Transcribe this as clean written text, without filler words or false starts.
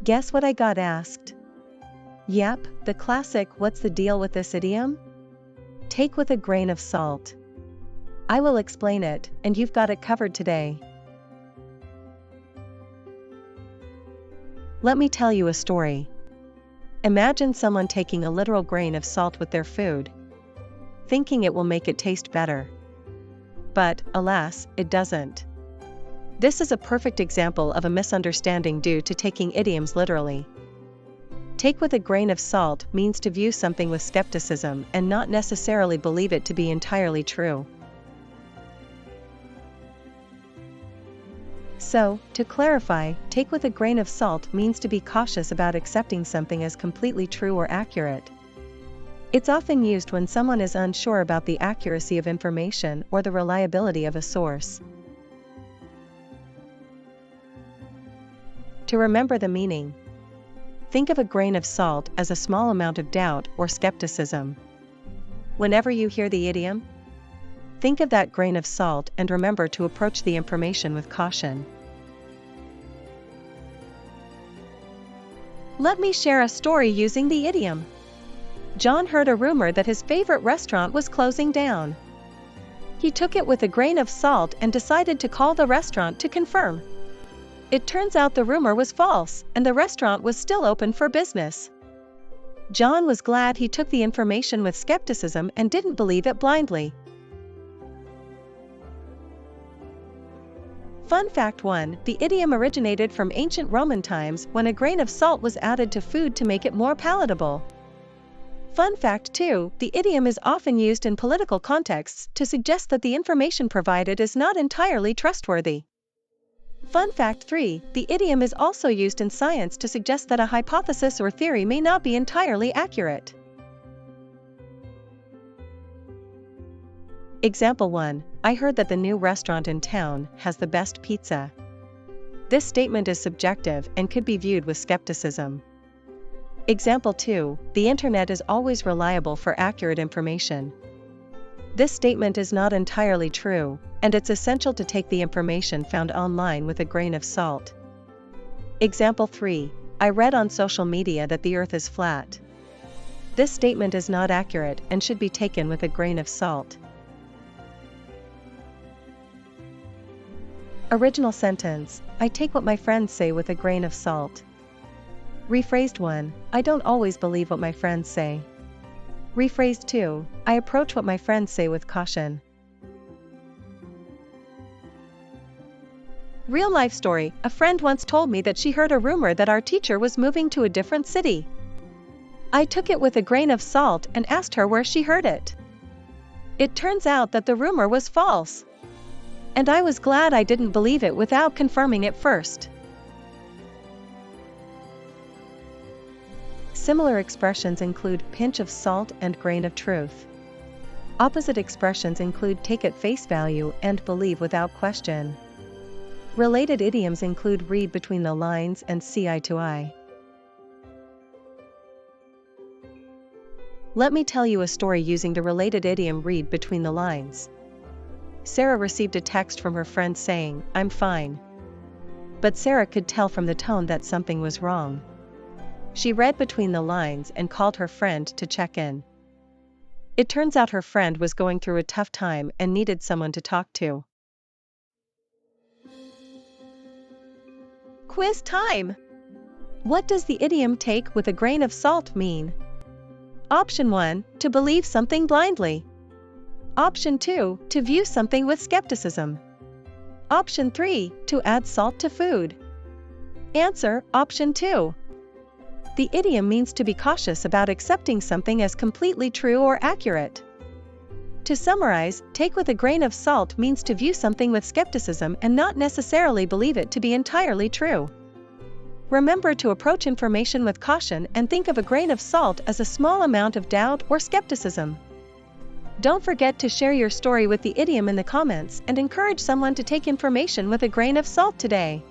Guess what I got asked? Yep, the classic "what's the deal with this idiom?" Take with a grain of salt. I will explain it, and you've got it covered today. Let me tell you a story. Imagine someone taking a literal grain of salt with their food, thinking it will make it taste better. But, alas, it doesn't. This is a perfect example of a misunderstanding due to taking idioms literally. Take with a grain of salt means to view something with skepticism and not necessarily believe it to be entirely true. So, to clarify, take with a grain of salt means to be cautious about accepting something as completely true or accurate. It's often used when someone is unsure about the accuracy of information or the reliability of a source. To remember the meaning, think of a grain of salt as a small amount of doubt or skepticism. Whenever you hear the idiom, think of that grain of salt and remember to approach the information with caution. Let me share a story using the idiom. John heard a rumor that his favorite restaurant was closing down. He took it with a grain of salt and decided to call the restaurant to confirm. It turns out the rumor was false, and the restaurant was still open for business. John was glad he took the information with skepticism and didn't believe it blindly. Fun fact 1: the idiom originated from ancient Roman times when a grain of salt was added to food to make it more palatable. Fun fact 2: the idiom is often used in political contexts to suggest that the information provided is not entirely trustworthy. Fun fact 3: the idiom is also used in science to suggest that a hypothesis or theory may not be entirely accurate. Example 1: I heard that the new restaurant in town has the best pizza. This statement is subjective and could be viewed with skepticism. Example 2: the internet is always reliable for accurate information. This statement is not entirely true, and it's essential to take the information found online with a grain of salt. Example 3: I read on social media that the earth is flat. This statement is not accurate and should be taken with a grain of salt. Original sentence: I take what my friends say with a grain of salt. Rephrased 1: I don't always believe what my friends say. Rephrased 2: I approach what my friends say with caution. Real life story: a friend once told me that she heard a rumor that our teacher was moving to a different city. I took it with a grain of salt and asked her where she heard it. It turns out that the rumor was false. And I was glad I didn't believe it without confirming it first. Similar expressions include pinch of salt and grain of truth. Opposite expressions include take at face value and believe without question. Related idioms include read between the lines and see eye to eye. Let me tell you a story using the related idiom read between the lines. Sarah received a text from her friend saying, "I'm fine." But Sarah could tell from the tone that something was wrong. She read between the lines and called her friend to check in. It turns out her friend was going through a tough time and needed someone to talk to. Quiz time! What does the idiom take with a grain of salt mean? Option 1: to believe something blindly. Option 2: to view something with skepticism. Option 3: to add salt to food. Answer: Option 2. The idiom means to be cautious about accepting something as completely true or accurate. To summarize, take with a grain of salt means to view something with skepticism and not necessarily believe it to be entirely true. Remember to approach information with caution and think of a grain of salt as a small amount of doubt or skepticism. Don't forget to share your story with the idiom in the comments and encourage someone to take information with a grain of salt today.